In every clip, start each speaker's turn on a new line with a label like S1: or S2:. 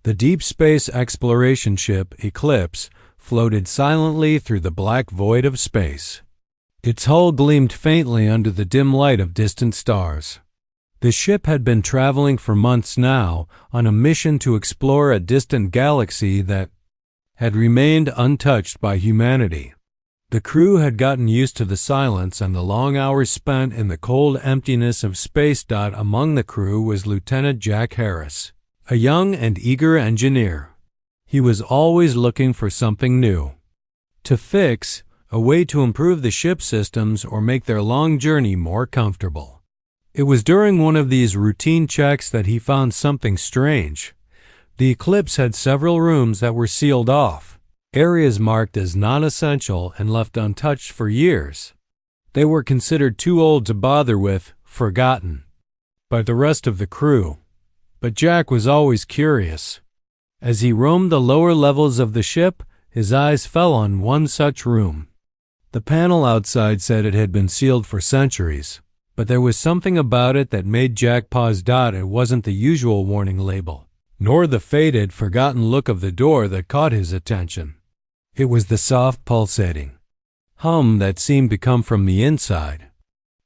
S1: The deep space exploration ship Eclipse floated silently through the black void of space. Its hull gleamed faintly under the dim light of distant stars. The ship had been traveling for months now on a mission to explore a distant galaxy that had remained untouched by humanity. The crew had gotten used to the silence and the long hours spent in the cold emptiness of space. Among the crew was Lieutenant Jack Harris, a young and eager engineer. He was always looking for something new to fix, a way to improve the ship's systems or make their long journey more comfortable. It was during one of these routine checks that he found something strange. The Eclipse had several rooms that were sealed off, areas marked as non-essential and left untouched for years. They were considered too old to bother with, forgotten by the rest of the crew. But Jack was always curious. As he roamed the lower levels of the ship, his eyes fell on one such room. The panel outside said it had been sealed for centuries, but there was something about it that made Jack pause. It wasn't the usual warning label, nor the faded, forgotten look of the door that caught his attention. It was the soft, pulsating hum that seemed to come from the inside,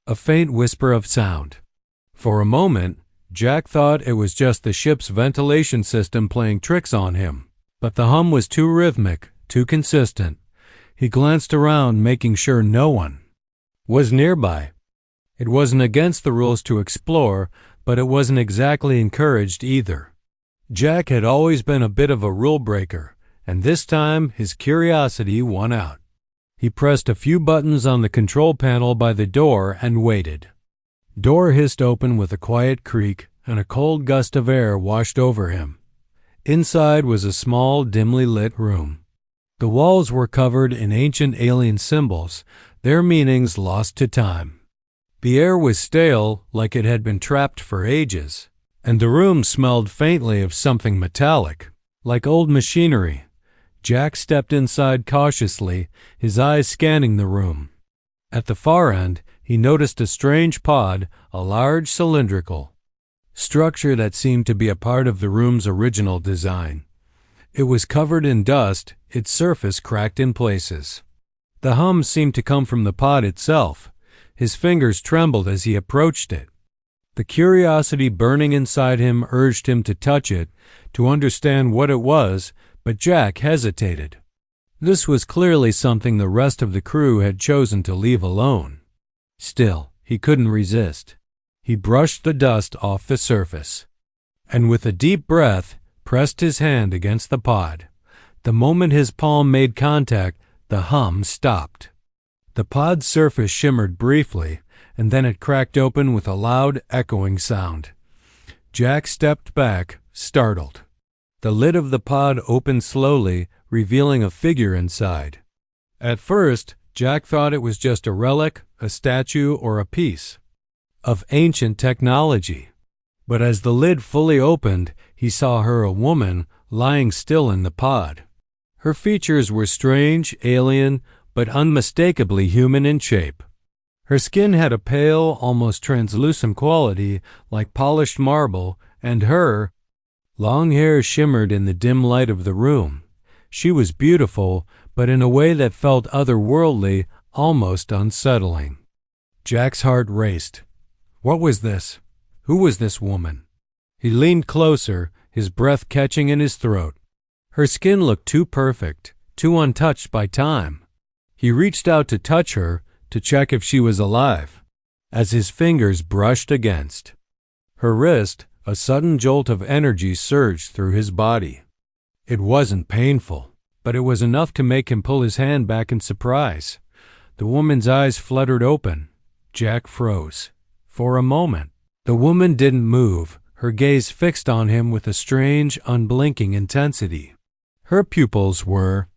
S1: a faint whisper of sound. For a moment, Jack thought it was just the ship's ventilation system playing tricks on him, but the hum was too rhythmic, too consistent. He glanced around, making sure no one was nearby. It wasn't against the rules to explore, but it wasn't exactly encouraged either. Jack had always been a bit of a rule breaker, and this time his curiosity won out. He pressed a few buttons on the control panel by the door and waited. Door hissed open with a quiet creak, and a cold gust of air washed over him. Inside was a small, dimly lit room. The walls were covered in ancient alien symbols, their meanings lost to time. The air was stale, like it had been trapped for ages, and the room smelled faintly of something metallic, like old machinery. Jack stepped inside cautiously, his eyes scanning the room. At the far end, he noticed a strange pod, a large cylindrical structure that seemed to be a part of the room's original design. It was covered in dust, its surface cracked in places. The hum seemed to come from the pod itself. His fingers trembled as he approached it. The curiosity burning inside him urged him to touch it, to understand what it was, but Jack hesitated. This was clearly something the rest of the crew had chosen to leave alone. Still, he couldn't resist. He brushed the dust off the surface, and with a deep breath, pressed his hand against the pod. The moment his palm made contact, the hum stopped. The pod's surface shimmered briefly, and then it cracked open with a loud, echoing sound. Jack stepped back, startled. The lid of the pod opened slowly, revealing a figure inside. At first, Jack thought it was just a relic, a statue, or a piece of ancient technology. But as the lid fully opened, he saw her a woman lying still in the pod. Her features were strange, alien, but unmistakably human in shape. Her skin had a pale, almost translucent quality, like polished marble, and her long hair shimmered in the dim light of the room. She was beautiful, but in a way that felt otherworldly, almost unsettling. Jack's heart raced. What was this? Who was this woman? He leaned closer, his breath catching in his throat. Her skin looked too perfect, too untouched by time. He reached out to touch her, to check if she was alive, as his fingers brushed against her wrist. A sudden jolt of energy surged through his body. It wasn't painful, but it was enough to make him pull his hand back in surprise. The woman's eyes fluttered open. Jack froze. For a moment, the woman didn't move, her gaze fixed on him with a strange, unblinking intensity. Her pupils were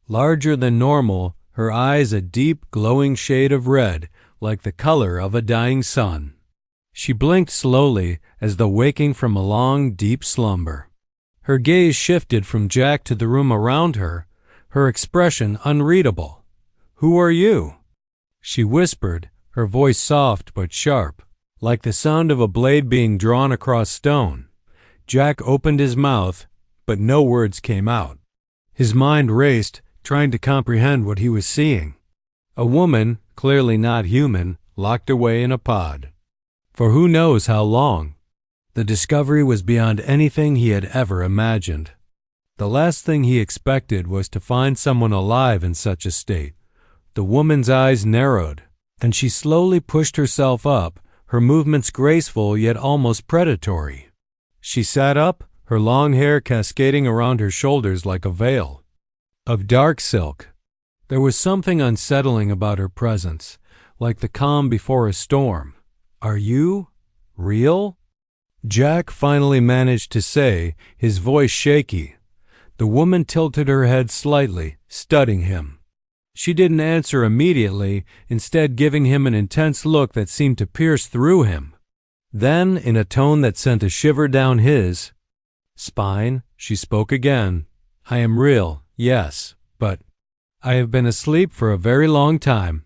S1: larger than normal, her eyes a deep, glowing shade of red, like the color of a dying sun. She blinked slowly, as though waking from a long, deep slumber. Her gaze shifted from Jack to the room around her, her expression unreadable. "Who are you?" she whispered, her voice soft but sharp, like the sound of a blade being drawn across stone. Jack opened his mouth, but no words came out. His mind raced, trying to comprehend what he was seeing. A woman, clearly not human, locked away in a pod. For who knows how long? The discovery was beyond anything he had ever imagined. The last thing he expected was to find someone alive in such a state. The woman's eyes narrowed. Then she slowly pushed herself up, her movements graceful yet almost predatory. She sat up, her long hair cascading around her shoulders like a veil of dark silk. There was something unsettling about her presence, like the calm before a storm. "Are you real?" Jack finally managed to say, his voice shaky. The woman tilted her head slightly, studying him. She didn't answer immediately, instead giving him an intense look that seemed to pierce through him. Then, in a tone that sent a shiver down his spine, she spoke again. "I am real, yes, but I have been asleep for a very long time."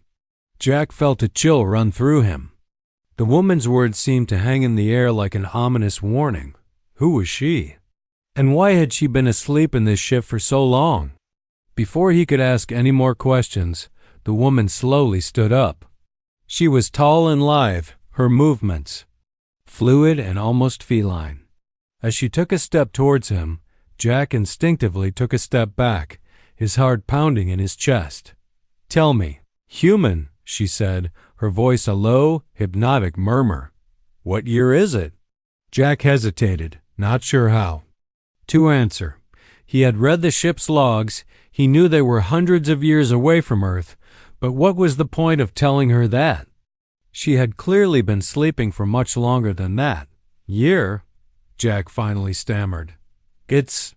S1: Jack felt a chill run through him. The woman's words seemed to hang in the air like an ominous warning. Who was she? And why had she been asleep in this ship for so long? Before he could ask any more questions, the woman slowly stood up. She was tall and lithe, her movements fluid and almost feline. As she took a step towards him, Jack instinctively took a step back, his heart pounding in his chest. "Tell me, human," she said, her voice a low, hypnotic murmur. "What year is it?" Jack hesitated, not sure how to answer. He had read the ship's logs. He knew they were hundreds of years away from Earth, but what was the point of telling her that? She had clearly been sleeping for much longer than that. "Year?" Jack finally stammered. "It's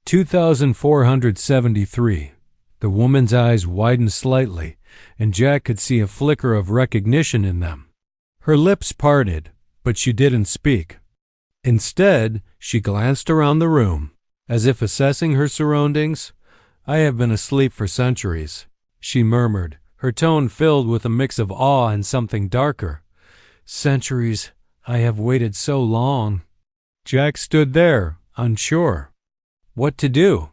S1: 2473. The woman's eyes widened slightly, and Jack could see a flicker of recognition in them. Her lips parted, but she didn't speak. Instead, she glanced around the room, as if assessing her surroundings. "I have been asleep for centuries," she murmured, her tone filled with a mix of awe and something darker. "Centuries. I have waited so long." Jack stood there, unsure what to do.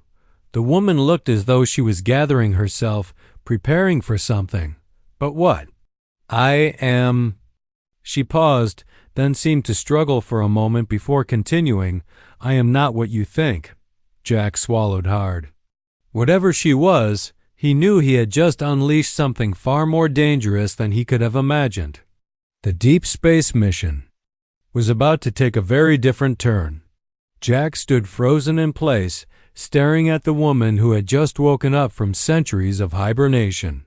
S1: The woman looked as though she was gathering herself, preparing for something. But what? "I am—" She paused, then seemed to struggle for a moment before continuing. "I am not what you think." Jack swallowed hard. Whatever she was, he knew he had just unleashed something far more dangerous than he could have imagined. The deep space mission was about to take a very different turn. Jack stood frozen in place, staring at the woman who had just woken up from centuries of hibernation.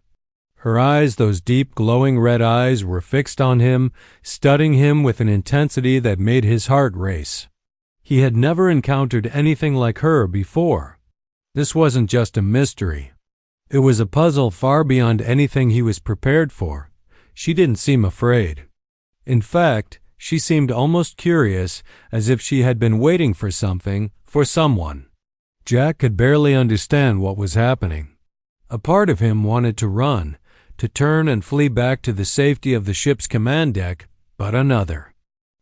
S1: Her eyes, those deep, glowing red eyes, were fixed on him, studying him with an intensity that made his heart race. He had never encountered anything like her before. This wasn't just a mystery. It was a puzzle far beyond anything he was prepared for. She didn't seem afraid. In fact, she seemed almost curious, as if she had been waiting for something, for someone. Jack could barely understand what was happening. A part of him wanted to run, to turn and flee back to the safety of the ship's command deck, but another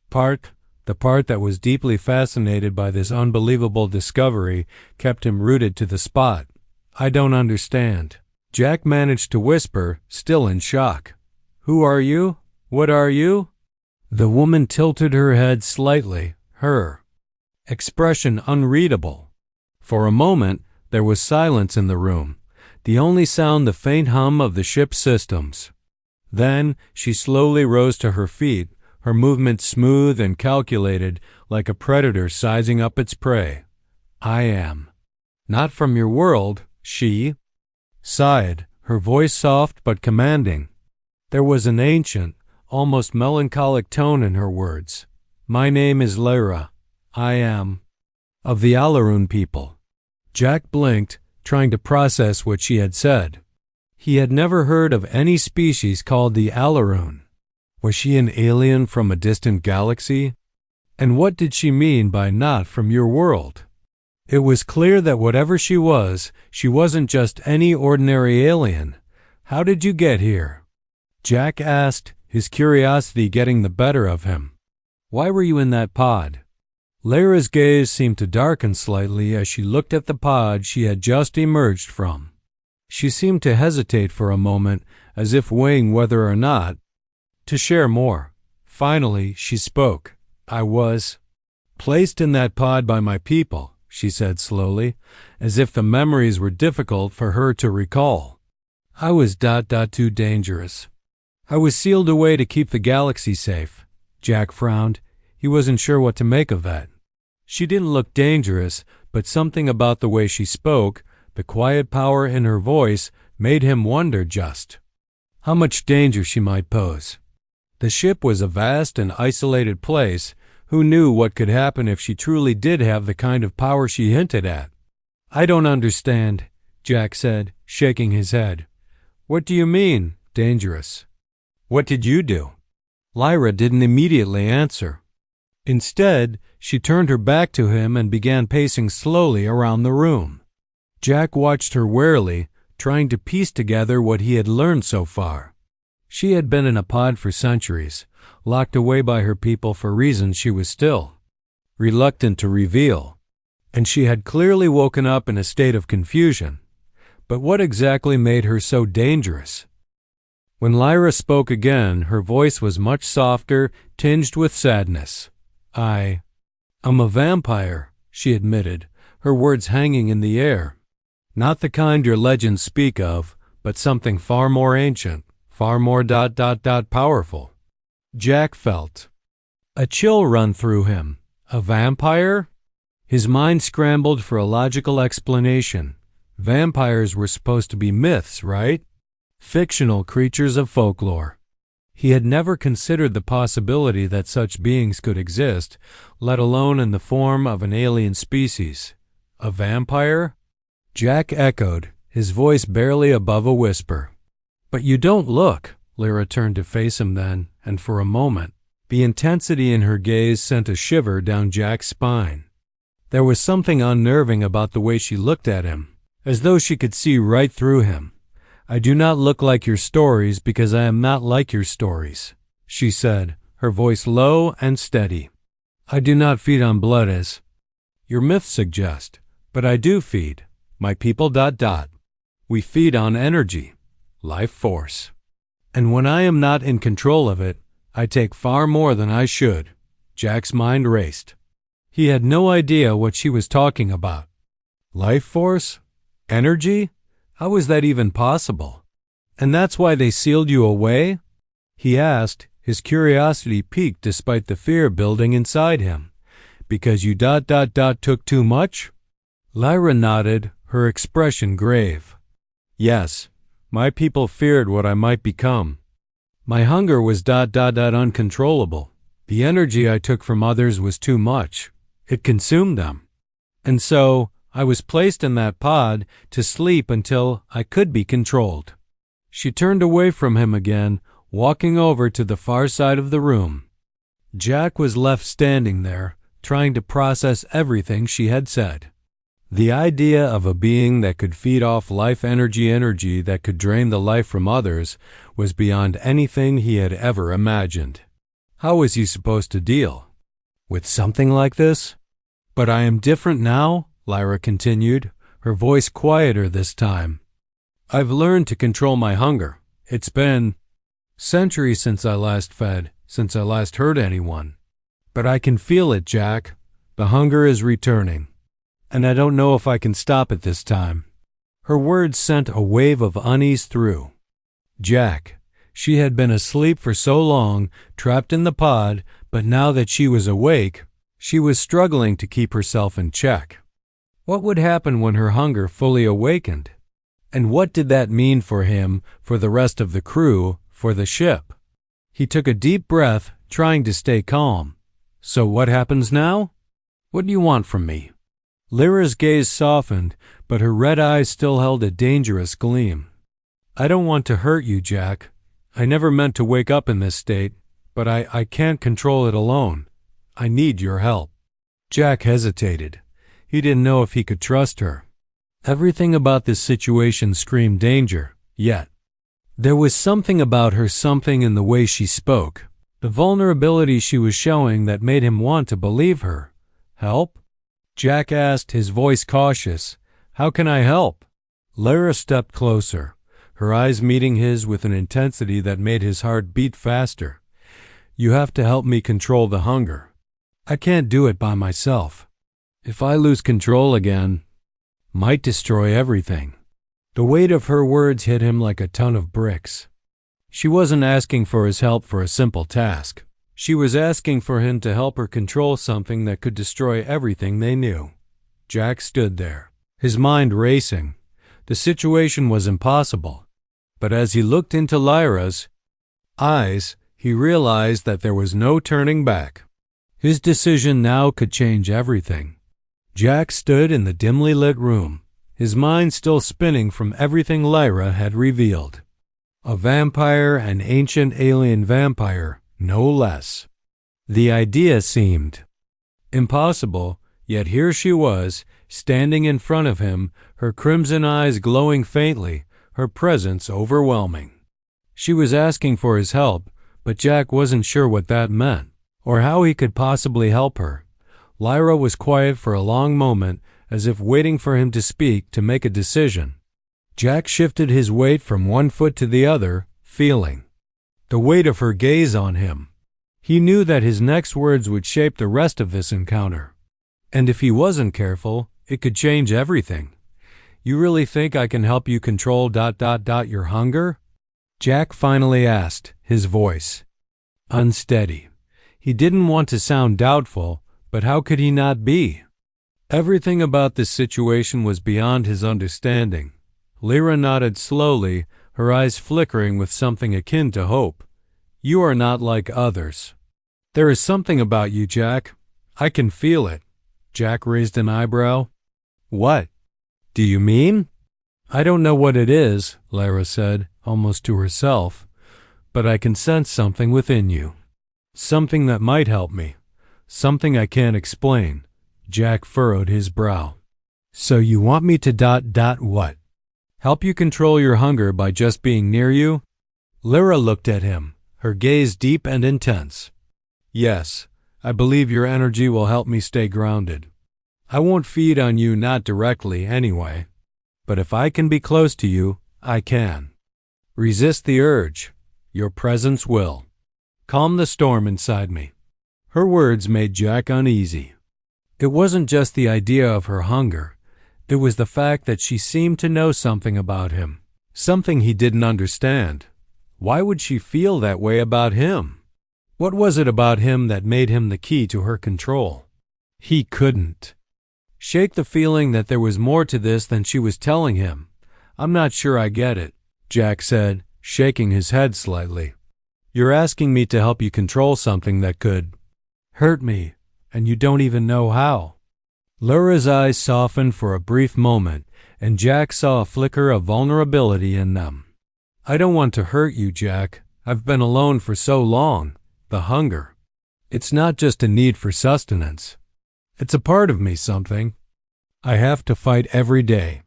S1: part, the part that was deeply fascinated by this unbelievable discovery, kept him rooted to the spot. "I don't understand." Jack managed to whisper, still in shock. "Who are you? What are you?" The woman tilted her head slightly, her expression unreadable. For a moment, there was silence in the room, the only sound the faint hum of the ship's systems. Then she slowly rose to her feet, her movements smooth and calculated, like a predator sizing up its prey. "I am not from your world," she sighed, her voice soft but commanding. There was an ancient, almost melancholic tone in her words. "My name is Lyra. I am of the Alarun people." Jack blinked, trying to process what she had said. He had never heard of any species called the Alarun. Was she an alien from a distant galaxy? And what did she mean by "not from your world"? It was clear that whatever she wasn't just any ordinary alien. "How did you get here?" Jack asked, his curiosity getting the better of him. "Why were you in that pod?" Lyra's gaze seemed to darken slightly as she looked at the pod she had just emerged from. She seemed to hesitate for a moment, as if weighing whether or not to share more. Finally, she spoke. "I was placed in that pod by my people," she said slowly, as if the memories were difficult for her to recall. "I was too dangerous. I was sealed away to keep the galaxy safe." Jack frowned. He wasn't sure what to make of that. She didn't look dangerous, but something about the way she spoke, the quiet power in her voice, made him wonder just how much danger she might pose. The ship was a vast and isolated place. Who knew what could happen if she truly did have the kind of power she hinted at? "I don't understand," Jack said, shaking his head. "What do you mean, dangerous? What did you do?" Lyra didn't immediately answer. Instead, she turned her back to him and began pacing slowly around the room. Jack watched her warily, trying to piece together what he had learned so far. She had been in a pod for centuries, locked away by her people for reasons she was still reluctant to reveal, and she had clearly woken up in a state of confusion. But what exactly made her so dangerous? When Lyra spoke again, her voice was much softer, tinged with sadness. I'm a vampire," she admitted, her words hanging in the air. "Not the kind your legends speak of, but something far more ancient, far more powerful." Jack felt a chill run through him. A vampire? His mind scrambled for a logical explanation. Vampires were supposed to be myths, right? Fictional creatures of folklore. He had never considered the possibility that such beings could exist, let alone in the form of an alien species. A vampire? Jack echoed, his voice barely above a whisper. "But you don't look." Lyra turned to face him then, and for a moment, the intensity in her gaze sent a shiver down Jack's spine. There was something unnerving about the way she looked at him, as though she could see right through him. "I do not look like your stories because I am not like your stories," she said, her voice low and steady. "I do not feed on blood as your myths suggest, but I do feed. My people ... We feed on energy, life force. And when I am not in control of it, I take far more than I should." Jack's mind raced. He had no idea what she was talking about. Life force? Energy? How was that even possible? "And that's why they sealed you away?" he asked, his curiosity piqued despite the fear building inside him. "Because you ... took too much?" Lyra nodded, her expression grave. "Yes, my people feared what I might become. My hunger was ... uncontrollable. The energy I took from others was too much. It consumed them. And so I was placed in that pod to sleep until I could be controlled." She turned away from him again, walking over to the far side of the room. Jack was left standing there, trying to process everything she had said. The idea of a being that could feed off life energy that could drain the life from others was beyond anything he had ever imagined. How was he supposed to deal with something like this? "But I am different now," Lyra continued, her voice quieter this time. "I've learned to control my hunger. It's been centuries since I last fed, since I last hurt anyone. But I can feel it, Jack. The hunger is returning. And I don't know if I can stop it this time." Her words sent a wave of unease through Jack. She had been asleep for so long, trapped in the pod, but now that she was awake, she was struggling to keep herself in check. What would happen when her hunger fully awakened? And what did that mean for him, for the rest of the crew, for the ship? He took a deep breath, trying to stay calm. "So what happens now? What do you want from me?" Lyra's gaze softened, but her red eyes still held a dangerous gleam. "I don't want to hurt you, Jack. I never meant to wake up in this state, but I can't control it alone. I need your help." Jack hesitated. He didn't know if he could trust her. Everything about this situation screamed danger, yet there was something about her, something in the way she spoke, the vulnerability she was showing that made him want to believe her. Help? Jack asked, his voice cautious. How can I help? Lyra stepped closer, her eyes meeting his with an intensity that made his heart beat faster. You have to help me control the hunger. I can't do it by myself. If I lose control again, might destroy everything. The weight of her words hit him like a ton of bricks. She wasn't asking for his help for a simple task. She was asking for him to help her control something that could destroy everything they knew. Jack stood there, his mind racing. The situation was impossible. But as he looked into Lyra's eyes, he realized that there was no turning back. His decision now could change everything. Jack stood in the dimly lit room, his mind still spinning from everything Lyra had revealed. A vampire, an ancient alien vampire, no less. The idea seemed impossible, yet here she was, standing in front of him, her crimson eyes glowing faintly, her presence overwhelming. She was asking for his help, but Jack wasn't sure what that meant, or how he could possibly help her. Lyra was quiet for a long moment, as if waiting for him to speak, to make a decision. Jack shifted his weight from one foot to the other, feeling the weight of her gaze on him. He knew that his next words would shape the rest of this encounter. And if he wasn't careful, it could change everything. You really think I can help you control ... your hunger? Jack finally asked, his voice unsteady. He didn't want to sound doubtful, but how could he not be? Everything about this situation was beyond his understanding. Lyra nodded slowly, her eyes flickering with something akin to hope. You are not like others. There is something about you, Jack. I can feel it. Jack raised an eyebrow. What do you mean? I don't know what it is, Lyra said, almost to herself, but I can sense something within you. Something that might help me. Something I can't explain. Jack furrowed his brow. So you want me to ... what? Help you control your hunger by just being near you? Lyra looked at him, her gaze deep and intense. Yes, I believe your energy will help me stay grounded. I won't feed on you, not directly anyway. But if I can be close to you, I can. Resist the urge. Your presence will. Calm the storm inside me. Her words made Jack uneasy. It wasn't just the idea of her hunger. It was the fact that she seemed to know something about him, something he didn't understand. Why would she feel that way about him? What was it about him that made him the key to her control? He couldn't shake the feeling that there was more to this than she was telling him. I'm not sure I get it, Jack said, shaking his head slightly. You're asking me to help you control something that could hurt me, and you don't even know how. Lyra's eyes softened for a brief moment, and Jack saw a flicker of vulnerability in them. I don't want to hurt you, Jack. I've been alone for so long. The hunger. It's not just a need for sustenance. It's a part of me, something I have to fight every day.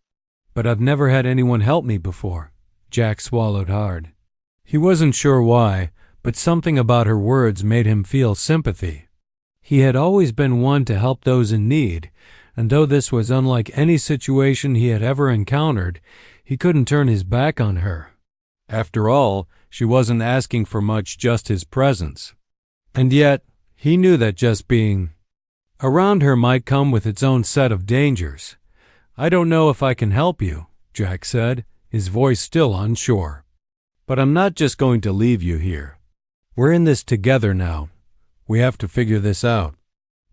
S1: But I've never had anyone help me before. Jack swallowed hard. He wasn't sure why, but something about her words made him feel sympathy. He had always been one to help those in need, and though this was unlike any situation he had ever encountered, he couldn't turn his back on her. After all, she wasn't asking for much, just his presence. And yet, he knew that just being around her might come with its own set of dangers. I don't know if I can help you, Jack said, his voice still unsure. But I'm not just going to leave you here. We're in this together now. We have to figure this out.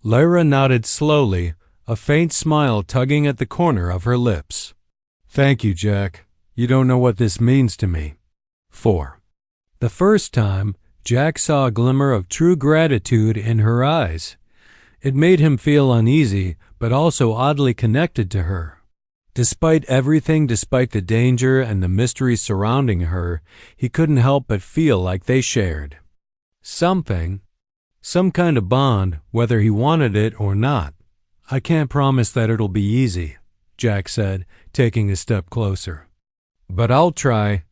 S1: Lyra nodded slowly, a faint smile tugging at the corner of her lips. Thank you, Jack. You don't know what this means to me. 4. The first time, Jack saw a glimmer of true gratitude in her eyes. It made him feel uneasy, but also oddly connected to her. Despite everything, despite the danger and the mystery surrounding her, he couldn't help but feel like they shared something. Some kind of bond, whether he wanted it or not. I can't promise that it'll be easy, Jack said, taking a step closer. But I'll try.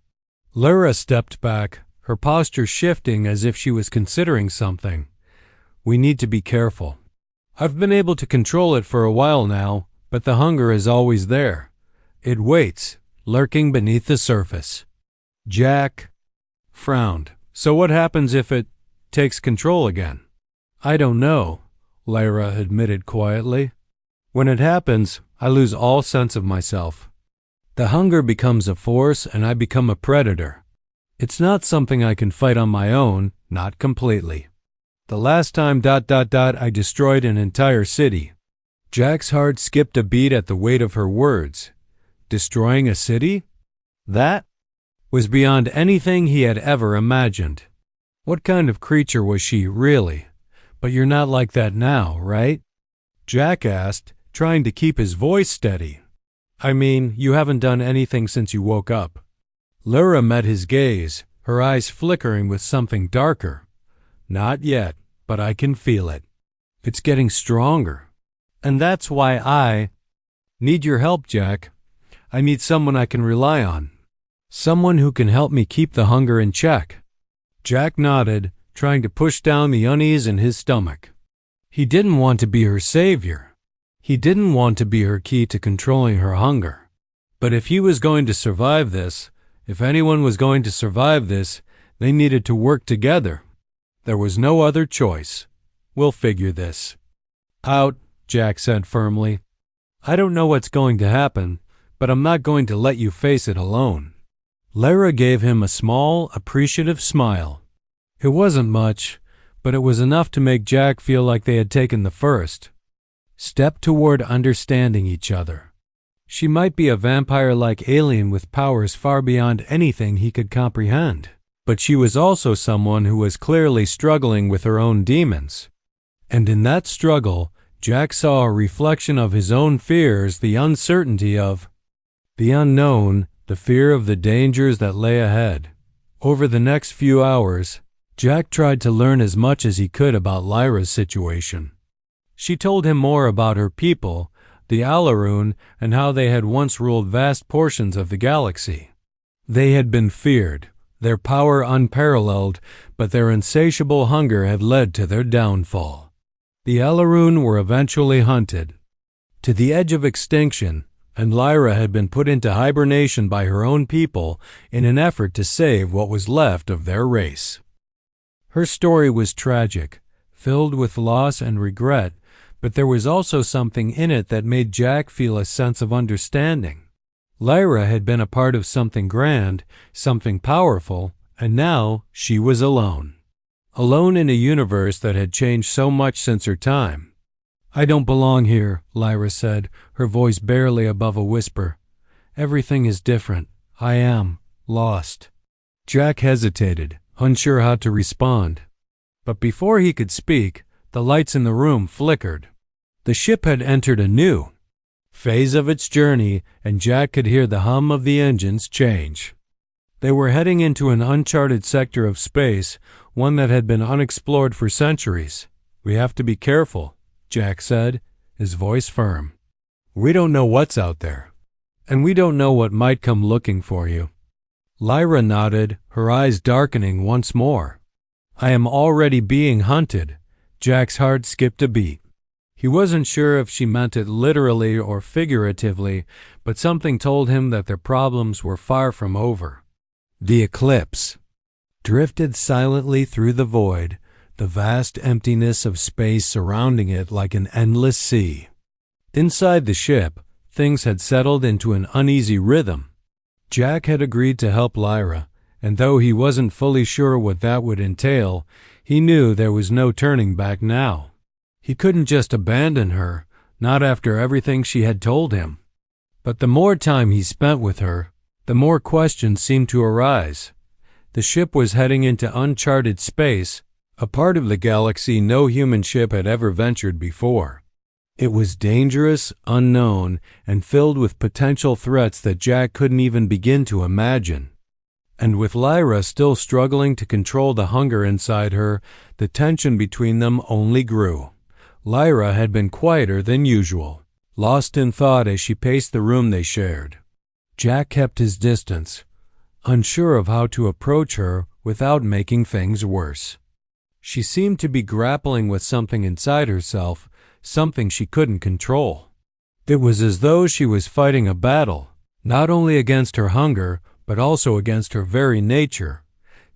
S1: Lyra stepped back, her posture shifting as if she was considering something. We need to be careful. I've been able to control it for a while now, but the hunger is always there. It waits, lurking beneath the surface. Jack frowned. So what happens if it takes control again? I don't know, Lyra admitted quietly. When it happens, I lose all sense of myself. The hunger becomes a force and I become a predator. It's not something I can fight on my own, not completely. The last time ... I destroyed an entire city. Jack's heart skipped a beat at the weight of her words. Destroying a city? That was beyond anything he had ever imagined. What kind of creature was she, really? But you're not like that now, right? Jack asked, trying to keep his voice steady. I mean, you haven't done anything since you woke up. Lyra met his gaze, her eyes flickering with something darker. Not yet, but I can feel it. It's getting stronger. And that's why I need your help, Jack. I need someone I can rely on. Someone who can help me keep the hunger in check. Jack nodded, trying to push down the unease in his stomach. He didn't want to be her savior. He didn't want to be her key to controlling her hunger. But if he was going to survive this, if anyone was going to survive this, they needed to work together. There was no other choice. We'll figure this out, Jack said firmly. I don't know what's going to happen, but I'm not going to let you face it alone. Lyra gave him a small, appreciative smile. It wasn't much, but it was enough to make Jack feel like they had taken the first step toward understanding each other. She might be a vampire-like alien with powers far beyond anything he could comprehend, but she was also someone who was clearly struggling with her own demons. And in that struggle, Jack saw a reflection of his own fears, the uncertainty of the unknown, the fear of the dangers that lay ahead. Over the next few hours, Jack tried to learn as much as he could about Lyra's situation. She told him more about her people, the Alarun, and how they had once ruled vast portions of the galaxy. They had been feared, their power unparalleled, but their insatiable hunger had led to their downfall. The Alarun were eventually hunted to the edge of extinction, and Lyra had been put into hibernation by her own people in an effort to save what was left of their race. Her story was tragic, filled with loss and regret, but there was also something in it that made Jack feel a sense of understanding. Lyra had been a part of something grand, something powerful, and now she was alone. Alone in a universe that had changed so much since her time. I don't belong here, Lyra said, her voice barely above a whisper. Everything is different. I am lost. Jack hesitated, unsure how to respond. But before he could speak, the lights in the room flickered. The ship had entered a new phase of its journey, and Jack could hear the hum of the engines change. They were heading into an uncharted sector of space, one that had been unexplored for centuries. We have to be careful, Jack said, his voice firm. We don't know what's out there, and we don't know what might come looking for you. Lyra nodded, her eyes darkening once more. I am already being hunted. Jack's heart skipped a beat. He wasn't sure if she meant it literally or figuratively, but something told him that their problems were far from over. The eclipse drifted silently through the void, the vast emptiness of space surrounding it like an endless sea. Inside the ship, things had settled into an uneasy rhythm. Jack had agreed to help Lyra, and though he wasn't fully sure what that would entail, he knew there was no turning back now. He couldn't just abandon her, not after everything she had told him. But the more time he spent with her, the more questions seemed to arise. The ship was heading into uncharted space, a part of the galaxy no human ship had ever ventured before. It was dangerous, unknown, and filled with potential threats that Jack couldn't even begin to imagine. And with Lyra still struggling to control the hunger inside her, the tension between them only grew. Lyra had been quieter than usual, lost in thought as she paced the room they shared. Jack kept his distance, unsure of how to approach her without making things worse. She seemed to be grappling with something inside herself, something she couldn't control. It was as though she was fighting a battle, not only against her hunger, but also against her very nature.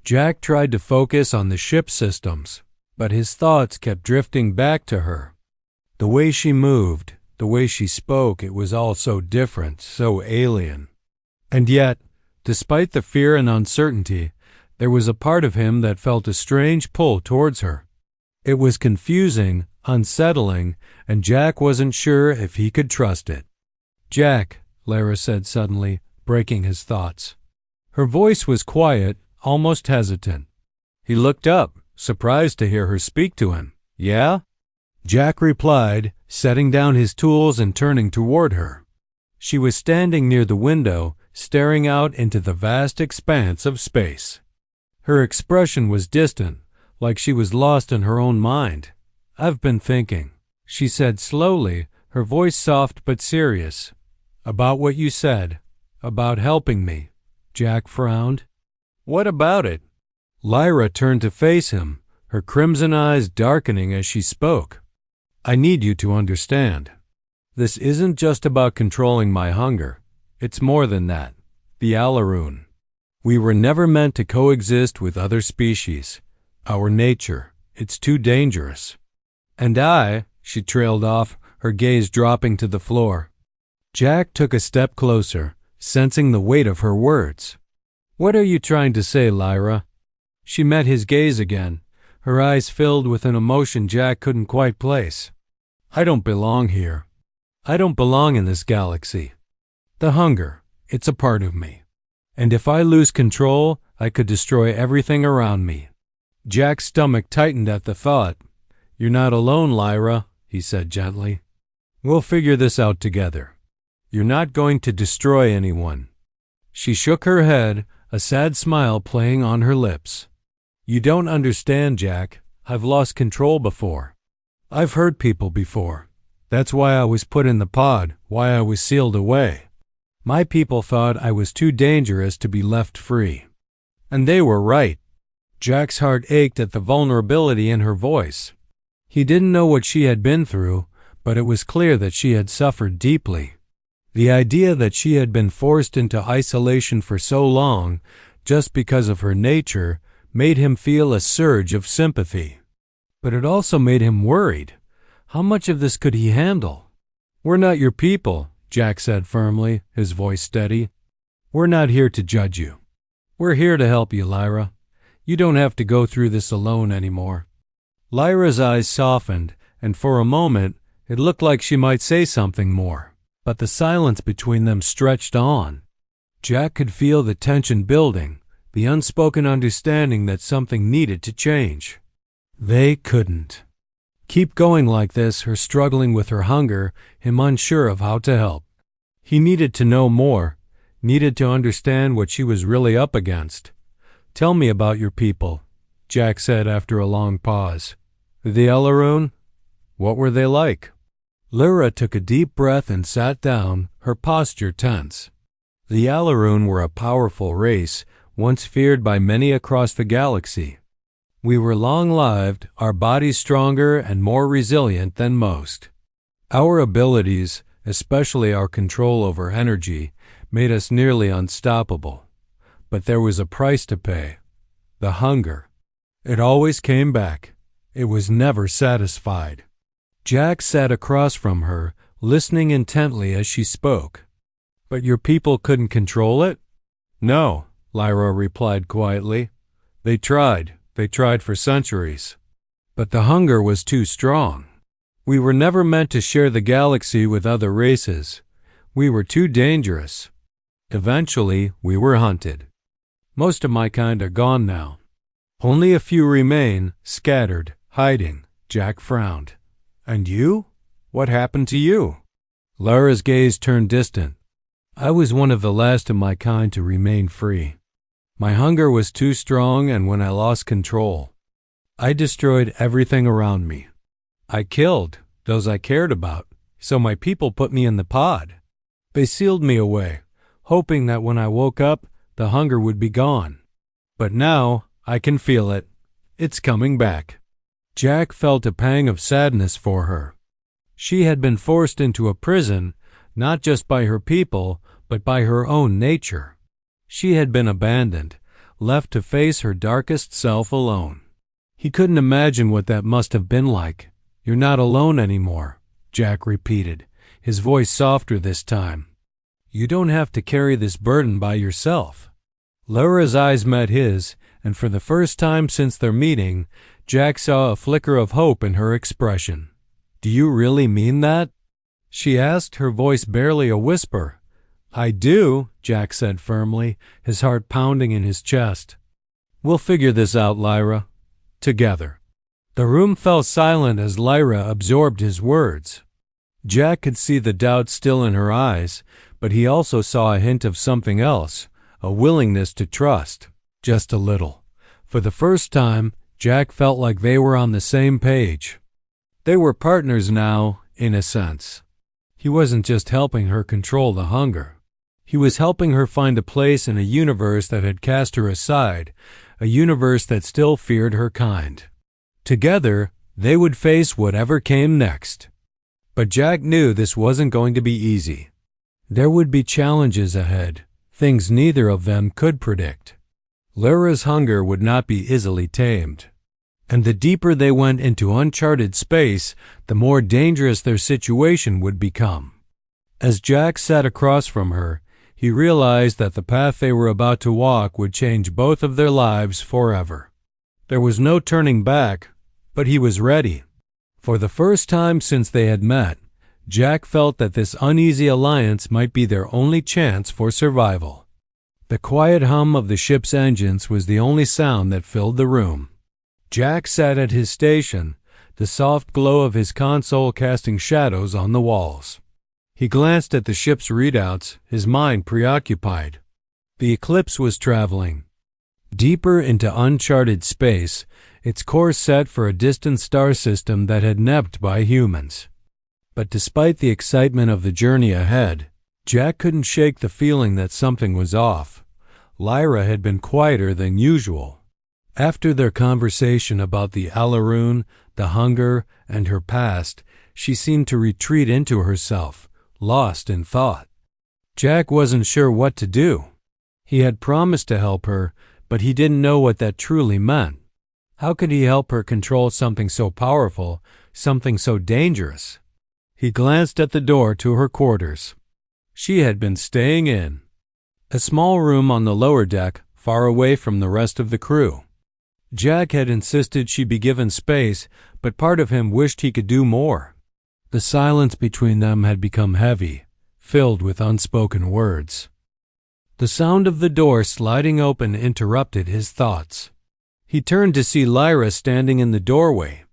S1: Jack tried to focus on the ship systems, but his thoughts kept drifting back to her. The way she moved, the way she spoke, it was all so different, so alien. And yet, despite the fear and uncertainty, there was a part of him that felt a strange pull towards her. It was confusing, unsettling, and Jack wasn't sure if he could trust it. "Jack," Lara said suddenly, breaking his thoughts. Her voice was quiet, almost hesitant. He looked up, surprised to hear her speak to him. "Yeah?" Jack replied, setting down his tools and turning toward her. She was standing near the window, staring out into the vast expanse of space. Her expression was distant, like she was lost in her own mind. "I've been thinking," she said slowly, her voice soft but serious. "About what you said, about helping me." Jack frowned. "What about it?" Lyra turned to face him, her crimson eyes darkening as she spoke. "I need you to understand. This isn't just about controlling my hunger. It's more than that. The Alaroon. We were never meant to coexist with other species. Our nature, it's too dangerous." "And she trailed off, her gaze dropping to the floor. Jack took a step closer, sensing the weight of her words. "What are you trying to say, Lyra?" She met his gaze again, her eyes filled with an emotion Jack couldn't quite place. "I don't belong here. I don't belong in this galaxy. The hunger, it's a part of me. And if I lose control, I could destroy everything around me." Jack's stomach tightened at the thought. "You're not alone, Lyra," he said gently. "We'll figure this out together. You're not going to destroy anyone." She shook her head, a sad smile playing on her lips. "You don't understand, Jack. I've lost control before. I've hurt people before. That's why I was put in the pod, why I was sealed away. My people thought I was too dangerous to be left free. And they were right." Jack's heart ached at the vulnerability in her voice. He didn't know what she had been through, but it was clear that she had suffered deeply. The idea that she had been forced into isolation for so long, just because of her nature, made him feel a surge of sympathy. But it also made him worried. How much of this could he handle? "We're not your people," Jack said firmly, his voice steady. "We're not here to judge you. We're here to help you, Lyra. You don't have to go through this alone anymore." Lyra's eyes softened, and for a moment it looked like she might say something more, but the silence between them stretched on. Jack could feel the tension building, the unspoken understanding that something needed to change. They couldn't keep going like this, her struggling with her hunger, him unsure of how to help. He needed to know more, needed to understand what she was really up against. "Tell me about your people," Jack said after a long pause. "The Alaroon? What were they like?" Lyra took a deep breath and sat down, her posture tense. The Alaroon were a powerful race, once feared by many across the galaxy. We were long-lived, our bodies stronger and more resilient than most. Our abilities, especially our control over energy, made us nearly unstoppable. But there was a price to pay. The hunger. It always came back. It was never satisfied. Jack sat across from her, listening intently as she spoke. "But your people couldn't control it?" "No," Lyra replied quietly. They tried for centuries. But the hunger was too strong. We were never meant to share the galaxy with other races. We were too dangerous. Eventually, we were hunted. Most of my kind are gone now. Only a few remain, scattered, hiding." Jack frowned. "And you? What happened to you?" Lyra's gaze turned distant. "I was one of the last of my kind to remain free. My hunger was too strong, and when I lost control, I destroyed everything around me. I killed those I cared about, so my people put me in the pod. They sealed me away, hoping that when I woke up, the hunger would be gone. But now, I can feel it. It's coming back." Jack felt a pang of sadness for her. She had been forced into a prison, not just by her people, but by her own nature. She had been abandoned, left to face her darkest self alone. He couldn't imagine what that must have been like. "You're not alone anymore," Jack repeated, his voice softer this time. "You don't have to carry this burden by yourself." Lyra's eyes met his, and for the first time since their meeting, Jack saw a flicker of hope in her expression. "Do you really mean that?" she asked, her voice barely a whisper. "I do," Jack said firmly, his heart pounding in his chest. "We'll figure this out, Lyra. Together." The room fell silent as Lyra absorbed his words. Jack could see the doubt still in her eyes, but he also saw a hint of something else, a willingness to trust, just a little. For the first time, Jack felt like they were on the same page. They were partners now, in a sense. He wasn't just helping her control the hunger. He was helping her find a place in a universe that had cast her aside, a universe that still feared her kind. Together, they would face whatever came next. But Jack knew this wasn't going to be easy. There would be challenges ahead, things neither of them could predict. Lyra's hunger would not be easily tamed. And the deeper they went into uncharted space, the more dangerous their situation would become. As Jack sat across from her, he realized that the path they were about to walk would change both of their lives forever. There was no turning back, but he was ready. For the first time since they had met, Jack felt that this uneasy alliance might be their only chance for survival. The quiet hum of the ship's engines was the only sound that filled the room. Jack sat at his station, the soft glow of his console casting shadows on the walls. He glanced at the ship's readouts, his mind preoccupied. The Eclipse was traveling deeper into uncharted space, its course set for a distant star system that had nebbed by humans. But despite the excitement of the journey ahead, Jack couldn't shake the feeling that something was off. Lyra had been quieter than usual. After their conversation about the Alaroon, the hunger, and her past, she seemed to retreat into herself, lost in thought. Jack wasn't sure what to do. He had promised to help her, but he didn't know what that truly meant. How could he help her control something so powerful, something so dangerous? He glanced at the door to her quarters. She had been staying in a small room on the lower deck, far away from the rest of the crew. Jack had insisted she be given space, but part of him wished he could do more. The silence between them had become heavy, filled with unspoken words. The sound of the door sliding open interrupted his thoughts. He turned to see Lyra standing in the doorway.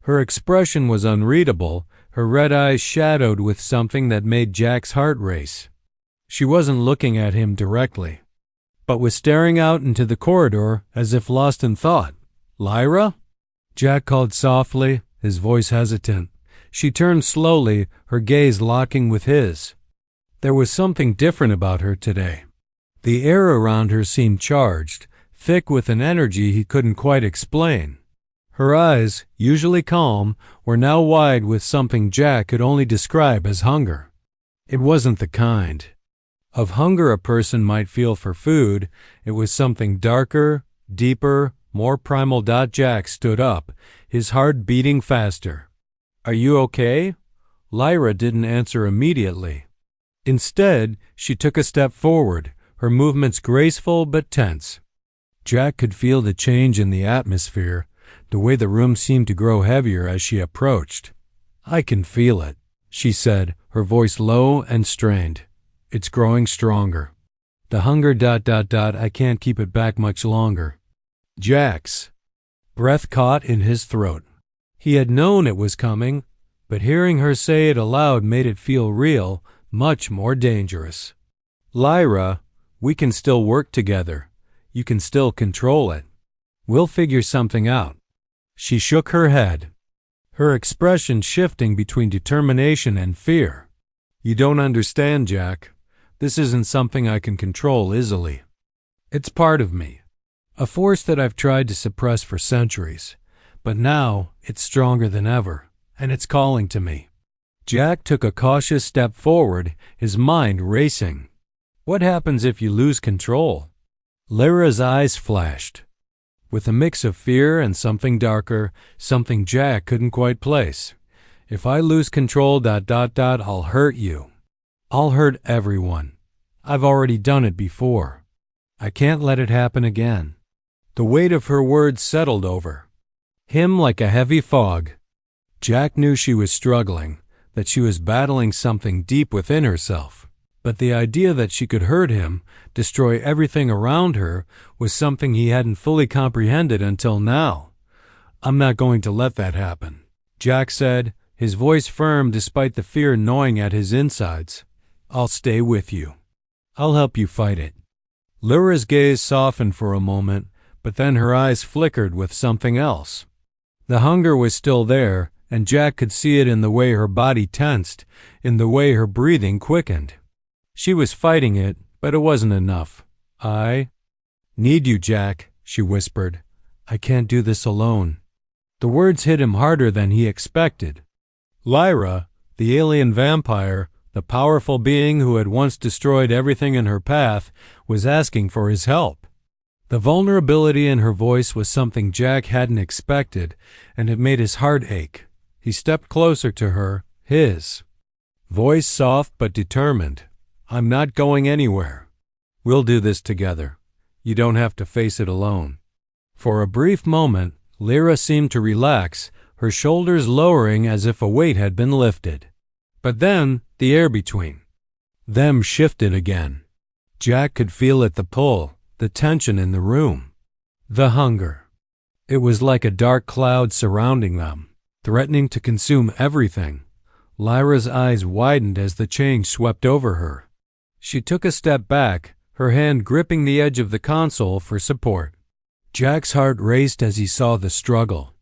S1: Her expression was unreadable, her red eyes shadowed with something that made Jack's heart race. She wasn't looking at him directly, but was staring out into the corridor as if lost in thought. "Lyra?" Jack called softly, his voice hesitant. She turned slowly, her gaze locking with his. There was something different about her today. The air around her seemed charged, thick with an energy he couldn't quite explain. Her eyes, usually calm, were now wide with something Jack could only describe as hunger. It wasn't the kind of hunger a person might feel for food. It was something darker, deeper, more primal. Jack stood up, his heart beating faster. "Are you okay?" Lyra didn't answer immediately. Instead, she took a step forward, her movements graceful but tense. Jack could feel the change in the atmosphere, the way the room seemed to grow heavier as she approached. "I can feel it," she said, her voice low and strained. "It's growing stronger. The hunger. I can't keep it back much longer." Jack's breath caught in his throat. He had known it was coming, but hearing her say it aloud made it feel real, much more dangerous. "Lyra, we can still work together. You can still control it. We'll figure something out." She shook her head, her expression shifting between determination and fear. "You don't understand, Jack. This isn't something I can control easily. It's part of me, a force that I've tried to suppress for centuries. But now it's stronger than ever, and it's calling to me. Jack took a cautious step forward, his mind racing. What happens if you lose control? Lyra's eyes flashed, with a mix of fear and something darker, something Jack couldn't quite place. If I lose control, I'll hurt you. I'll hurt everyone. I've already done it before. I can't let it happen again. The weight of her words settled over him like a heavy fog. Jack knew she was struggling, that she was battling something deep within herself. But the idea that she could hurt him, destroy everything around her, was something he hadn't fully comprehended until now. I'm not going to let that happen, Jack said, his voice firm despite the fear gnawing at his insides. I'll stay with you. I'll help you fight it. Lyra's gaze softened for a moment, but then her eyes flickered with something else. The hunger was still there, and Jack could see it in the way her body tensed, in the way her breathing quickened. She was fighting it, but it wasn't enough. I need you, Jack, she whispered. I can't do this alone. The words hit him harder than he expected. Lyra, the alien vampire, the powerful being who had once destroyed everything in her path, was asking for his help. The vulnerability in her voice was something Jack hadn't expected, and it made his heart ache. He stepped closer to her, his voice soft but determined. I'm not going anywhere. We'll do this together. You don't have to face it alone. For a brief moment, Lyra seemed to relax, her shoulders lowering as if a weight had been lifted. But then, the air between them shifted again. Jack could feel it, the pull, the tension in the room. The hunger. It was like a dark cloud surrounding them, threatening to consume everything. Lyra's eyes widened as the change swept over her. She took a step back, her hand gripping the edge of the console for support. Jack's heart raced as he saw the struggle.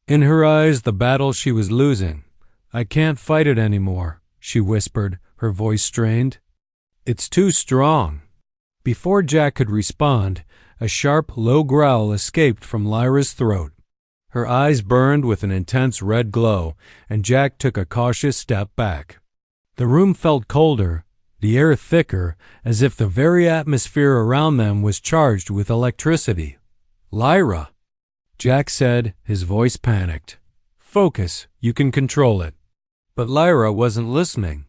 S1: In her eyes, the battle she was losing. I can't fight it anymore, she whispered, her voice strained. It's too strong. Before Jack could respond, a sharp, low growl escaped from Lyra's throat. Her eyes burned with an intense red glow, and Jack took a cautious step back. The room felt colder, the air thicker, as if the very atmosphere around them was charged with electricity. Lyra, Jack said, his voice panicked. Focus, you can control it. But Lyra wasn't listening.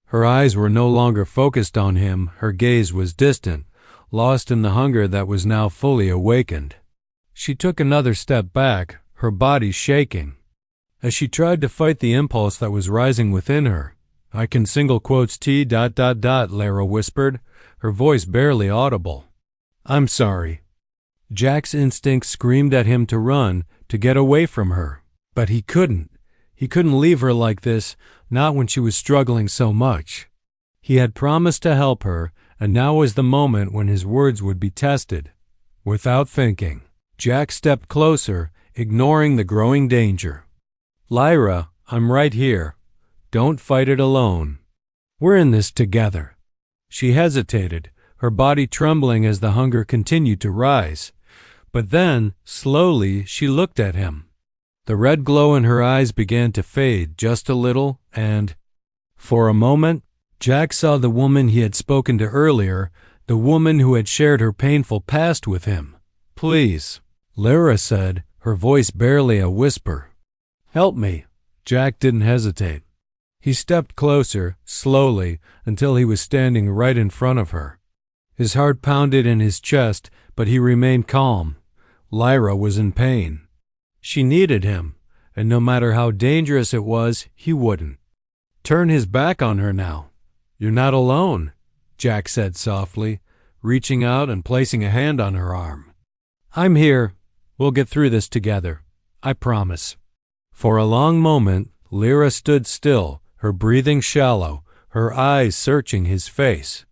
S1: Her eyes were no longer focused on him, her gaze was distant, lost in the hunger that was now fully awakened. She took another step back, her body shaking. As she tried to fight the impulse that was rising within her, I can single quotes T. Lyra whispered, her voice barely audible. I'm sorry. Jack's instinct screamed at him to run, to get away from her. But he couldn't. He couldn't leave her like this, not when she was struggling so much. He had promised to help her, and now was the moment when his words would be tested. Without thinking, Jack stepped closer, ignoring the growing danger. Lyra, I'm right here. Don't fight it alone. We're in this together. She hesitated, her body trembling as the hunger continued to rise. But then, slowly, she looked at him. The red glow in her eyes began to fade just a little, and, for a moment, Jack saw the woman he had spoken to earlier, the woman who had shared her painful past with him. Please, Lyra said, her voice barely a whisper. Help me. Jack didn't hesitate. He stepped closer, slowly, until he was standing right in front of her. His heart pounded in his chest, but he remained calm. Lyra was in pain. She needed him, and no matter how dangerous it was, he wouldn't turn his back on her now. You're not alone, Jack said softly, reaching out and placing a hand on her arm. I'm here. We'll get through this together. I promise. For a long moment, Lyra stood still, her breathing shallow, her eyes searching his face.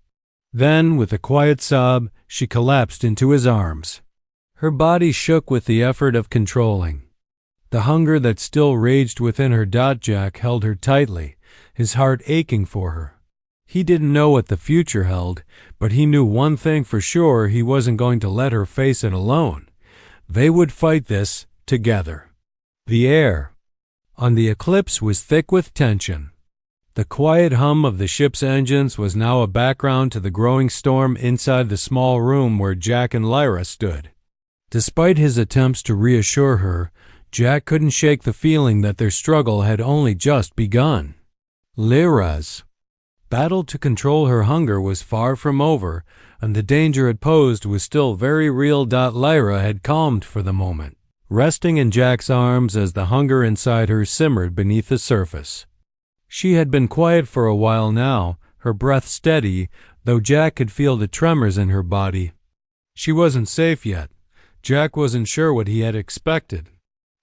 S1: Then, with a quiet sob, she collapsed into his arms. Her body shook with the effort of controlling. The hunger that still raged within her. Jack held her tightly, his heart aching for her. He didn't know what the future held, but he knew one thing for sure: he wasn't going to let her face it alone. They would fight this together. The air on the eclipse was thick with tension. The quiet hum of the ship's engines was now a background to the growing storm inside the small room where Jack and Lyra stood. Despite his attempts to reassure her, Jack couldn't shake the feeling that their struggle had only just begun. Lyra's battle to control her hunger was far from over, and the danger it posed was still very real. Lyra had calmed for the moment, resting in Jack's arms as the hunger inside her simmered beneath the surface. She had been quiet for a while now, her breath steady, though Jack could feel the tremors in her body. She wasn't safe yet. Jack wasn't sure what he had expected.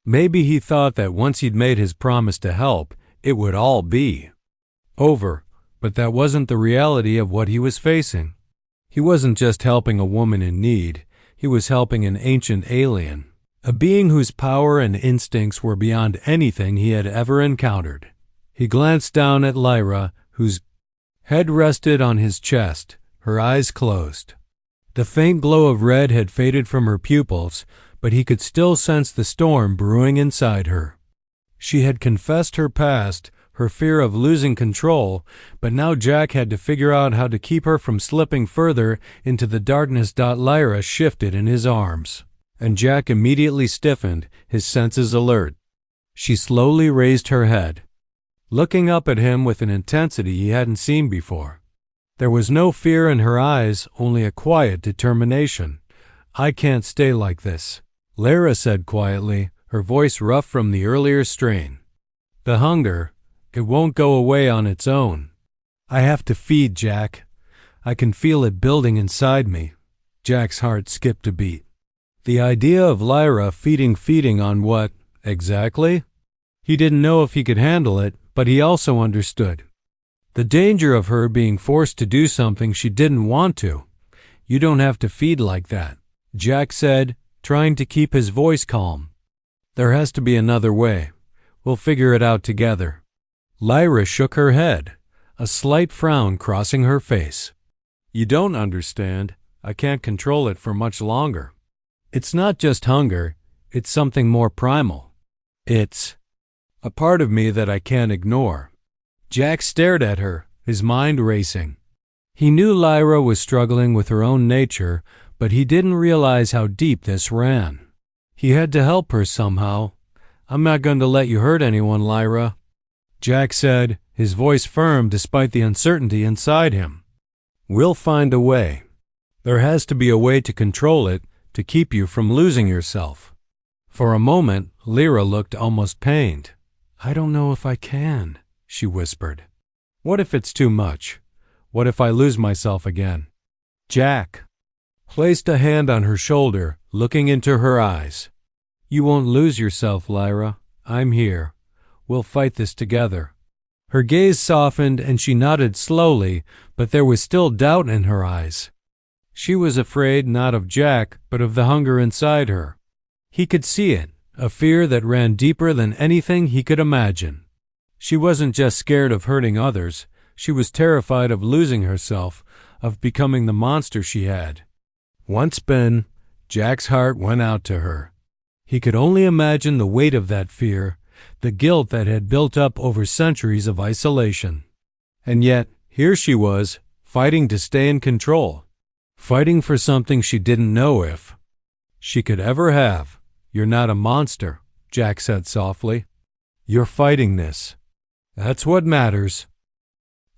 S1: Maybe he thought that once he'd made his promise to help, it would all be over, but that wasn't the reality of what he was facing. He wasn't just helping a woman in need, he was helping an ancient alien, a being whose power and instincts were beyond anything he had ever encountered. He glanced down at Lyra, whose head rested on his chest, her eyes closed. The faint glow of red had faded from her pupils, but he could still sense the storm brewing inside her. She had confessed her past, her fear of losing control, but now Jack had to figure out how to keep her from slipping further into the darkness. Lyra shifted in his arms, and Jack immediately stiffened, his senses alert. She slowly raised her head, looking up at him with an intensity he hadn't seen before. There was no fear in her eyes, only a quiet determination. "I can't stay like this," Lyra said quietly, her voice rough from the earlier strain. "The hunger, it won't go away on its own. I have to feed, Jack. I can feel it building inside me." Jack's heart skipped a beat. The idea of Lyra feeding on what, exactly? He didn't know if he could handle it, but he also understood the danger of her being forced to do something she didn't want to. "You don't have to feed like that," Jack said, trying to keep his voice calm. "There has to be another way. We'll figure it out together." Lyra shook her head, a slight frown crossing her face. "You don't understand. I can't control it for much longer. It's not just hunger, it's something more primal. It's a part of me that I can't ignore." Jack stared at her, his mind racing. He knew Lyra was struggling with her own nature, but he didn't realize how deep this ran. He had to help her somehow. "I'm not going to let you hurt anyone, Lyra," Jack said, his voice firm despite the uncertainty inside him. "We'll find a way. There has to be a way to control it, to keep you from losing yourself." For a moment, Lyra looked almost pained. "I don't know if I can," she whispered. "What if it's too much? What if I lose myself again?" Jack placed a hand on her shoulder, looking into her eyes. "You won't lose yourself, Lyra. I'm here. We'll fight this together." Her gaze softened and she nodded slowly, but there was still doubt in her eyes. She was afraid not of Jack, but of the hunger inside her. He could see it, a fear that ran deeper than anything he could imagine. She wasn't just scared of hurting others, she was terrified of losing herself, of becoming the monster she had once been. Jack's heart went out to her. He could only imagine the weight of that fear, the guilt that had built up over centuries of isolation. And yet, here she was, fighting to stay in control, fighting for something she didn't know if she could ever have. "You're not a monster," Jack said softly. "You're fighting this. That's what matters."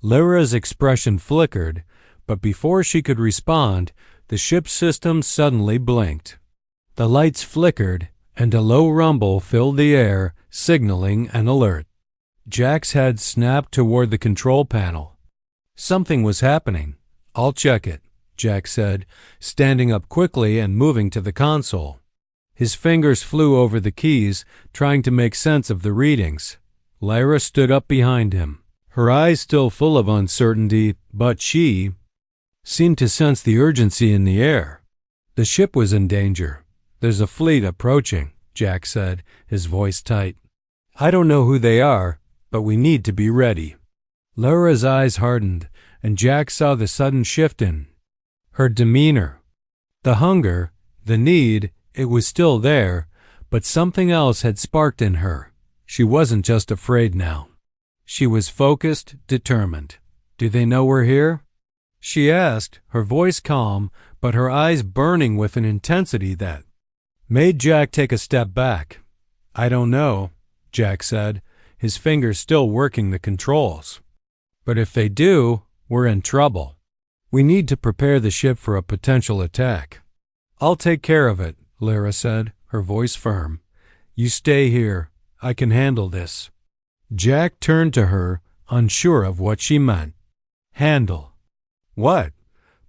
S1: Lyra's expression flickered, but before she could respond, the ship's systems suddenly blinked. The lights flickered, and a low rumble filled the air, signaling an alert. Jack's head snapped toward the control panel. Something was happening. "I'll check it," Jack said, standing up quickly and moving to the console. His fingers flew over the keys, trying to make sense of the readings. Lyra stood up behind him, her eyes still full of uncertainty, but she seemed to sense the urgency in the air. "The ship was in danger. There's a fleet approaching," Jack said, his voice tight. "I don't know who they are, but we need to be ready." Lyra's eyes hardened, and Jack saw the sudden shift in her demeanor. The hunger, the need, it was still there, but something else had sparked in her. She wasn't just afraid now. She was focused, determined. "Do they know we're here?" she asked, her voice calm, but her eyes burning with an intensity that made Jack take a step back. "I don't know," Jack said, his fingers still working the controls. "But if they do, we're in trouble. We need to prepare the ship for a potential attack." "I'll take care of it," Lyra said, her voice firm. "You stay here. I can handle this." Jack turned to her, unsure of what she meant. "Handle? What?"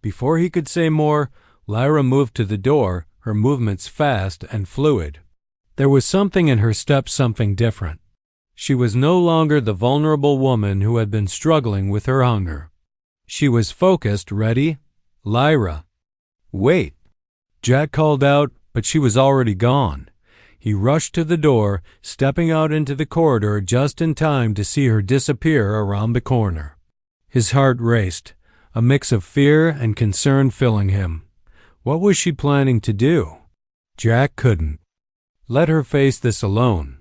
S1: Before he could say more, Lyra moved to the door, her movements fast and fluid. There was something in her step, something different. She was no longer the vulnerable woman who had been struggling with her hunger. She was focused, ready. "Lyra." "Wait." Jack called out, but she was already gone. He rushed to the door, stepping out into the corridor just in time to see her disappear around the corner. His heart raced, a mix of fear and concern filling him. What was she planning to do? Jack couldn't let her face this alone.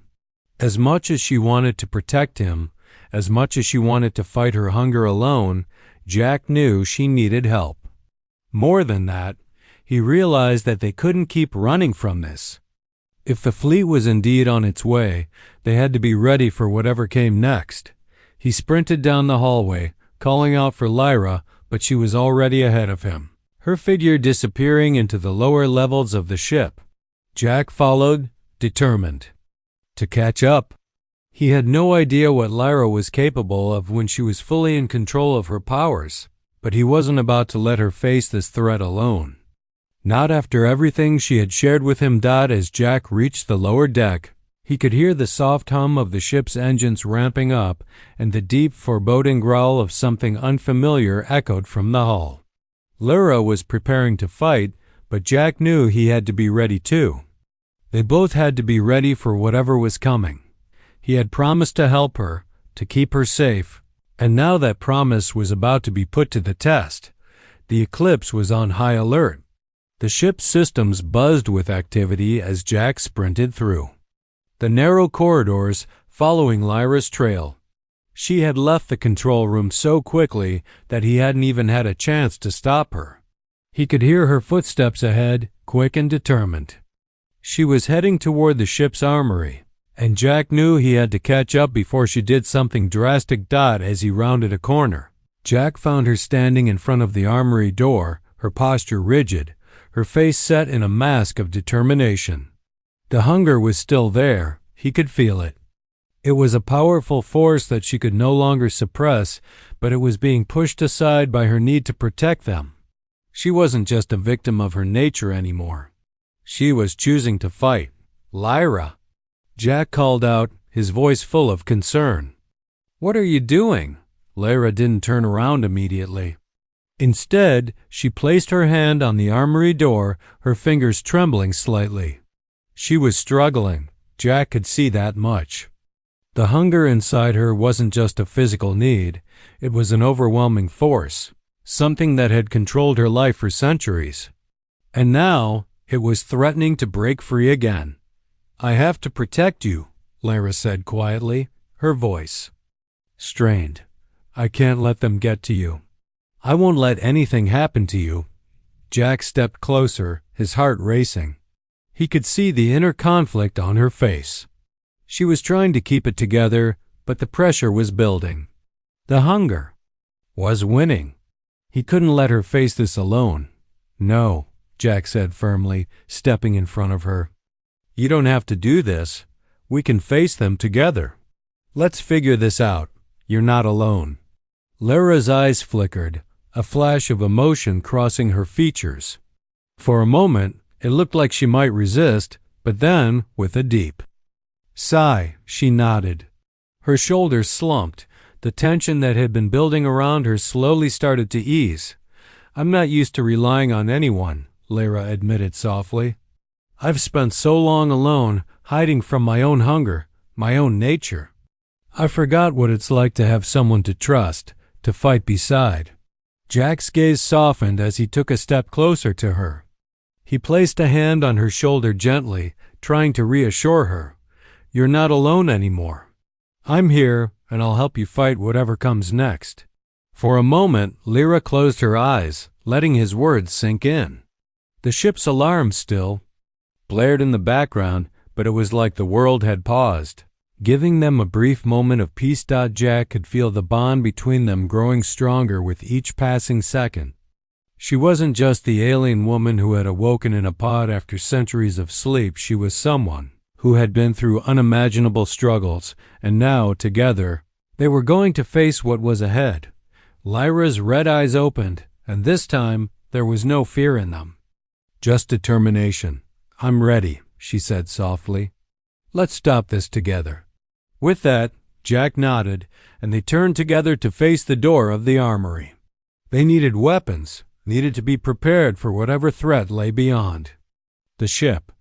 S1: As much as she wanted to protect him, as much as she wanted to fight her hunger alone, Jack knew she needed help. More than that, he realized that they couldn't keep running from this. If the fleet was indeed on its way, they had to be ready for whatever came next. He sprinted down the hallway, calling out for Lyra, but she was already ahead of him, her figure disappearing into the lower levels of the ship. Jack followed, determined to catch up. He had no idea what Lyra was capable of when she was fully in control of her powers, but he wasn't about to let her face this threat alone. Not after everything she had shared with him. As Jack reached the lower deck, he could hear the soft hum of the ship's engines ramping up, and the deep, foreboding growl of something unfamiliar echoed from the hull. Lyra was preparing to fight, but Jack knew he had to be ready too. They both had to be ready for whatever was coming. He had promised to help her, to keep her safe, and now that promise was about to be put to the test. The Eclipse was on high alert. The ship's systems buzzed with activity as Jack sprinted through the narrow corridors, following Lyra's trail. She had left the control room so quickly that he hadn't even had a chance to stop her. He could hear her footsteps ahead, quick and determined. She was heading toward the ship's armory, and Jack knew he had to catch up before she did something drastic. As he rounded a corner, Jack found her standing in front of the armory door, her posture rigid, her face set in a mask of determination. The hunger was still there. He could feel it. It was a powerful force that she could no longer suppress, but it was being pushed aside by her need to protect them. She wasn't just a victim of her nature anymore. She was choosing to fight. "Lyra!" Jack called out, his voice full of concern. "What are you doing?" Lyra didn't turn around immediately. Instead, she placed her hand on the armory door, her fingers trembling slightly. She was struggling. Jack could see that much. The hunger inside her wasn't just a physical need. It was an overwhelming force, something that had controlled her life for centuries. And now, it was threatening to break free again. "I have to protect you," Lyra said quietly, her voice strained. "I can't let them get to you. I won't let anything happen to you." Jack stepped closer, his heart racing. He could see the inner conflict on her face. She was trying to keep it together, but the pressure was building. The hunger was winning. He couldn't let her face this alone. "No," Jack said firmly, stepping in front of her. "You don't have to do this. We can face them together. Let's figure this out. You're not alone." Lyra's eyes flickered, a flash of emotion crossing her features. For a moment, it looked like she might resist, but then, with a deep sigh, she nodded. Her shoulders slumped. The tension that had been building around her slowly started to ease. "I'm not used to relying on anyone," Lyra admitted softly. "I've spent so long alone, hiding from my own hunger, my own nature. I forgot what it's like to have someone to trust, to fight beside." Jack's gaze softened as he took a step closer to her. He placed a hand on her shoulder gently, trying to reassure her. "You're not alone anymore. I'm here, and I'll help you fight whatever comes next." For a moment, Lyra closed her eyes, letting his words sink in. The ship's alarm still blared in the background, but it was like the world had paused, giving them a brief moment of peace. Jack could feel the bond between them growing stronger with each passing second. She wasn't just the alien woman who had awoken in a pod after centuries of sleep. She was someone who had been through unimaginable struggles, and now, together, they were going to face what was ahead. Lyra's red eyes opened, and this time there was no fear in them, just determination. "I'm ready," she said softly. "Let's stop this together." With that, Jack nodded, and they turned together to face the door of the armory. They needed weapons, needed to be prepared for whatever threat lay beyond. The ship.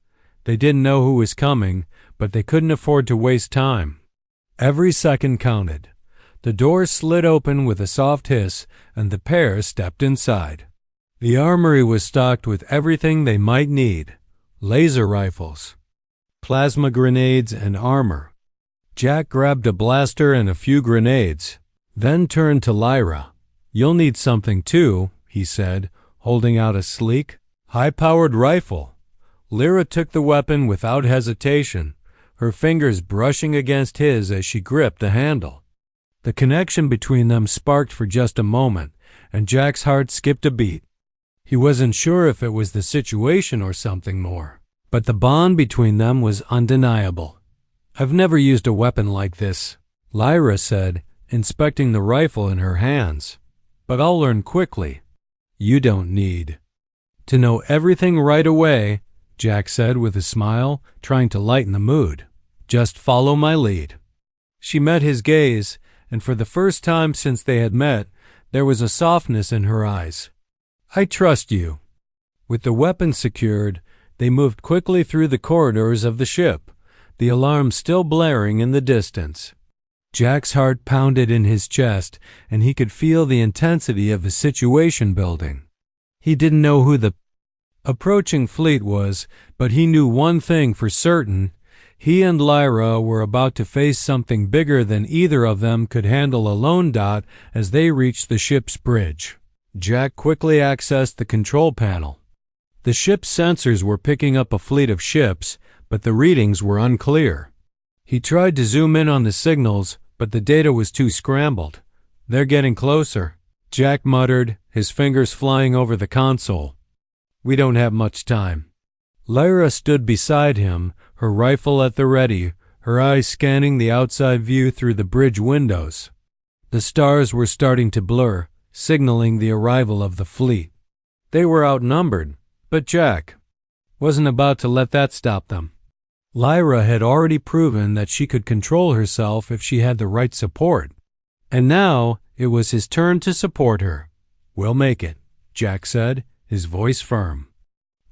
S1: They didn't know who was coming, but they couldn't afford to waste time. Every second counted. The door slid open with a soft hiss, and the pair stepped inside. The armory was stocked with everything they might need: laser rifles, plasma grenades, and armor. Jack grabbed a blaster and a few grenades, then turned to Lyra. "You'll need something too," he said, holding out a sleek, high-powered rifle. Lyra took the weapon without hesitation, her fingers brushing against his as she gripped the handle. The connection between them sparked for just a moment, and Jack's heart skipped a beat. He wasn't sure if it was the situation or something more, but the bond between them was undeniable. "I've never used a weapon like this," Lyra said, inspecting the rifle in her hands. "But I'll learn quickly." "You don't need to know everything right away," Jack said with a smile, trying to lighten the mood. "Just follow my lead." She met his gaze, and for the first time since they had met, there was a softness in her eyes. "I trust you." With the weapon secured, they moved quickly through the corridors of the ship, the alarm still blaring in the distance. Jack's heart pounded in his chest, and he could feel the intensity of the situation building. He didn't know who the approaching fleet was, but he knew one thing for certain: he and Lyra were about to face something bigger than either of them could handle alone. As they reached the ship's bridge, Jack quickly accessed the control panel. The ship's sensors were picking up a fleet of ships, but the readings were unclear. He tried to zoom in on the signals, but the data was too scrambled. "They're getting closer," Jack muttered, his fingers flying over the console. "We don't have much time." Lyra stood beside him, her rifle at the ready, her eyes scanning the outside view through the bridge windows. The stars were starting to blur, signaling the arrival of the fleet. They were outnumbered, but Jack wasn't about to let that stop them. Lyra had already proven that she could control herself if she had the right support, and now it was his turn to support her. "We'll make it," Jack said, his voice firm.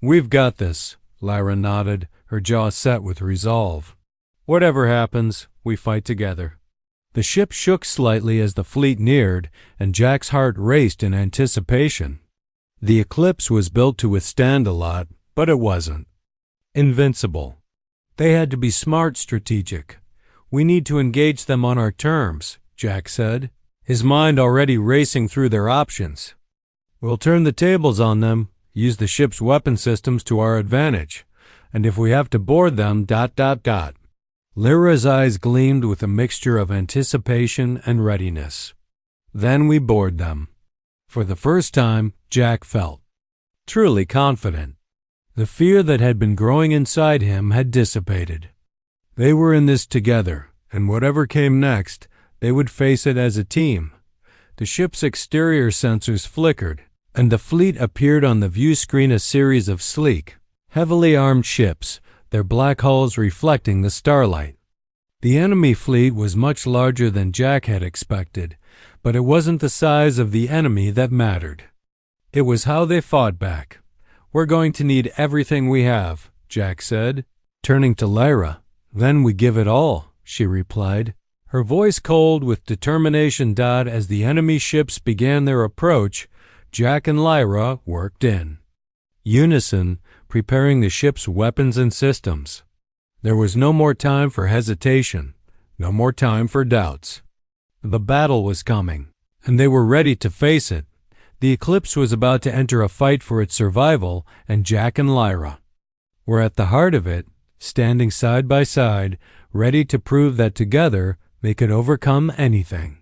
S1: "We've got this," Lyra nodded, her jaw set with resolve. "Whatever happens, we fight together." The ship shook slightly as the fleet neared, and Jack's heart raced in anticipation. The Eclipse was built to withstand a lot, but it wasn't invincible. They had to be smart, strategic. "We need to engage them on our terms," Jack said, his mind already racing through their options. "We'll turn the tables on them, use the ship's weapon systems to our advantage, and if we have to board them, ... Lyra's eyes gleamed with a mixture of anticipation and readiness. "Then we board them." For the first time, Jack felt truly confident. The fear that had been growing inside him had dissipated. They were in this together, and whatever came next, they would face it as a team. The ship's exterior sensors flickered, and the fleet appeared on the view screen, a series of sleek, heavily armed ships, their black hulls reflecting the starlight. The enemy fleet was much larger than Jack had expected, but it wasn't the size of the enemy that mattered. It was how they fought back. "We're going to need everything we have," Jack said, turning to Lyra. "Then we give it all," she replied, her voice cold with determination. As the enemy ships began their approach, Jack and Lyra worked in unison, preparing the ship's weapons and systems. There was no more time for hesitation, no more time for doubts. The battle was coming, and they were ready to face it. The Eclipse was about to enter a fight for its survival, and Jack and Lyra were at the heart of it, standing side by side, ready to prove that together they could overcome anything.